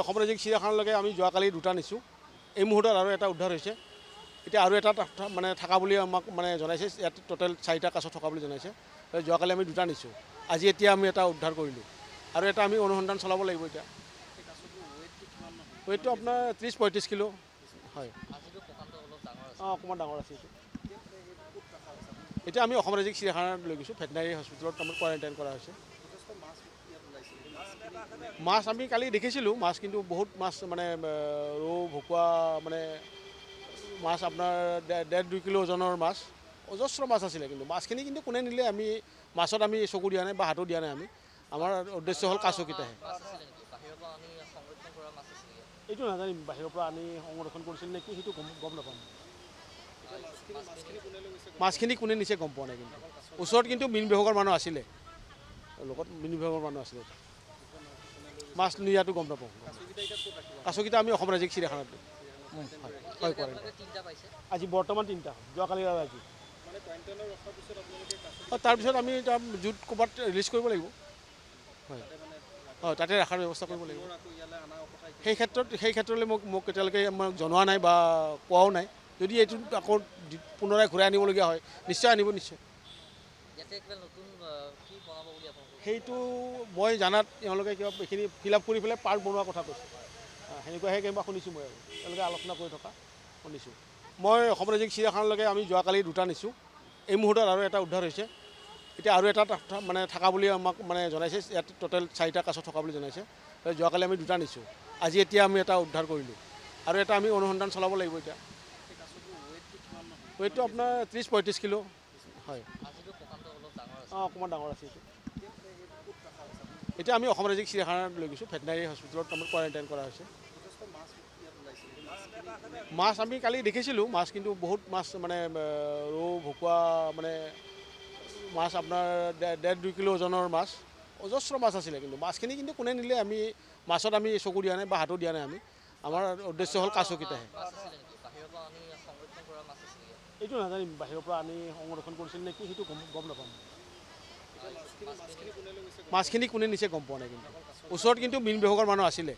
অসম ৰাজ্যিক চিৰিয়াখানালৈকে আমি যোৱাকালি দুটা নিছোঁ। এই মুহূৰ্তত আৰু এটা উদ্ধাৰ হৈছে। এতিয়া আৰু এটা মানে থকা বুলি আমাক মানে জনাইছে। ইয়াত টোটেল 4টা কাছ থকা বুলি জনাইছে। যোৱাকালি আমি দুটা নিছোঁ। আজি এতিয়া আমি এটা উদ্ধাৰ কৰিলোঁ আৰু এটা আমি অনুসন্ধান চলাব লাগিব। এতিয়া ৱেইটটো আপোনাৰ 30-35 কিলো হয়। অকণমান ডাঙৰ আছে। এতিয়া আমি অসম ৰাজ্যিক চিৰিয়াখানাত লৈ গৈছোঁ। ভেটেনাৰী হস্পিটেলত আমাৰ কোৱাৰেণ্টাইন কৰা হৈছে। মাছ আমি কালি দেখিছিলোঁ। মাছ কিন্তু বহুত মাছ মানে ৰৌ ভকুৱা মানে মাছ আপোনাৰ 1.5-2 কিলো ওজনৰ মাছ অজস্ৰ মাছ আছিলে। কিন্তু মাছখিনি কিন্তু কোনে নিলে আমি মাছত আমি চকু দিয়া নাই বা হাতো দিয়া নাই। আমি আমাৰ উদ্দেশ্য হ'ল কাছকেইটাহে। এইটো নাজানিম বাহিৰৰ পৰা আনি সংৰক্ষণ কৰিছিল নেকি সেইটো গম নাপাম। মাছখিনি কোনে নিছে গম পোৱা নাই। কিন্তু ওচৰত কিন্তু মীন বিভাগৰ মানুহ আছিলে। লগত মীন বিভাগৰ মানুহ আছিলে। মাছ নিয়াটো গম নাপাওঁ। কাছকেইটা আমি অসম ৰাজ্যিক চিৰিয়াখানাত হয় আজি বৰ্তমান 3টা যোৱাকালি আৰু আজি। তাৰপিছত আমি জুত ক'ৰবাত ৰিলিজ কৰিব লাগিব। হয় তাতে ৰখাৰ ব্যৱস্থা কৰিব লাগিব। সেই ক্ষেত্ৰলৈ মোক এতিয়ালৈকে আমাক জনোৱা নাই বা কোৱাও নাই। যদি এইটো আকৌ পুনৰাই ঘূৰাই আনিবলগীয়া হয় নিশ্চয় আনিব নিশ্চয়। সেইটো মই জানাত তেওঁলোকে কিবা এইখিনি ফিল আপ কৰি পেলাই পাৰ্ক বনোৱাৰ কথা কৈছে। সেনেকুৱাহে কিবা শুনিছোঁ মই আৰু তেওঁলোকে আলোচনা কৰি থকা শুনিছোঁ। মই অসম ৰাজ্যিক চিৰিয়াখানালৈকে আমি যোৱাকালি দুটা নিছোঁ। এই মুহূৰ্তত আৰু এটা উদ্ধাৰ হৈছে। এতিয়া আৰু এটা মানে থকা বুলি আমাক মানে জনাইছে। ইয়াত টোটেল 4টা কাছ থকা বুলি জনাইছে। যোৱাকালি আমি দুটা নিছোঁ। আজি এতিয়া আমি এটা উদ্ধাৰ কৰিলোঁ আৰু এটা আমি অনুসন্ধান চলাব লাগিব। এতিয়া ৱেইটটো আপোনাৰ 30-35 কিলো হয়। অকণমান ডাঙৰ আছে। এতিয়া আমি অসম ৰাজ্যিক চিৰিয়াখানাত লৈ গৈছোঁ। ভেটেনাৰী হস্পিটেলত আমাৰ কোৱাৰেণ্টাইন কৰা হৈছে। মাছ আমি কালি দেখিছিলোঁ। মাছ কিন্তু বহুত মাছ মানে ৰৌ ভকুৱা মানে মাছ আপোনাৰ 1.5-2 কিলো ওজনৰ মাছ অজস্ৰ মাছ আছিলে। কিন্তু মাছখিনি কিন্তু কোনে নিলে আমি মাছত আমি চকু দিয়া নাই বা হাতো দিয়া নাই। আমি আমাৰ উদ্দেশ্য হ'ল কাছকেইটাহে। এইটো নাজানিম বাহিৰৰ পৰা আনি সংৰক্ষণ কৰিছিল নেকি সেইটো গম নাপাম। মাছখিনি কোনে নিছে গম পোৱা নাই। কিন্তু ওচৰত কিন্তু মীন বিভাগৰ মানুহ আছিলে।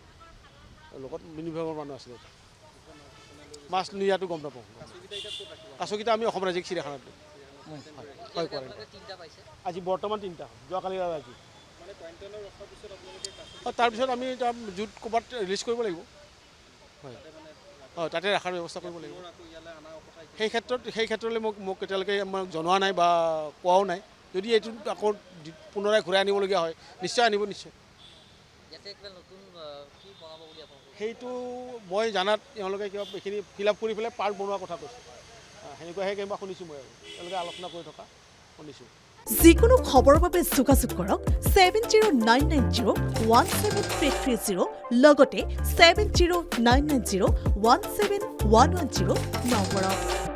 লগত মীন বিভাগৰ মানুহ আছিলে। মাছ নিয়াটো গম নাপাওঁ। কাছকেইটা আমি অসম ৰাজ্যিক চিৰিয়াখানাত হয় আজি বৰ্তমান 3টা যোৱাকালি আৰু আজি। তাৰপিছত আমি জুত ক'ৰবাত ৰিলিজ কৰিব লাগিব। হয় তাতে ৰখাৰ ব্যৱস্থা কৰিব লাগিব। সেই ক্ষেত্ৰলৈ মোক এতিয়ালৈকে আমাক জনোৱা নাই বা কোৱাও নাই। যদি এইটো আকৌ পুনৰাই ঘূৰাই আনিবলগীয়া হয় নিশ্চয় আনিব নিশ্চয়। সেইটো মই জানাত তেওঁলোকে কিবা এইখিনি ফিল আপ কৰি পেলাই পাৰ্ক বনোৱাৰ কথা কৈছে। সেনেকুৱাহে কিবা শুনিছোঁ মই আৰু তেওঁলোকে আলোচনা কৰি থকা শুনিছোঁ। যিকোনো খবৰৰ বাবে যোগাযোগ কৰক 7099017330 লগতে 7099017110 নম্বৰত।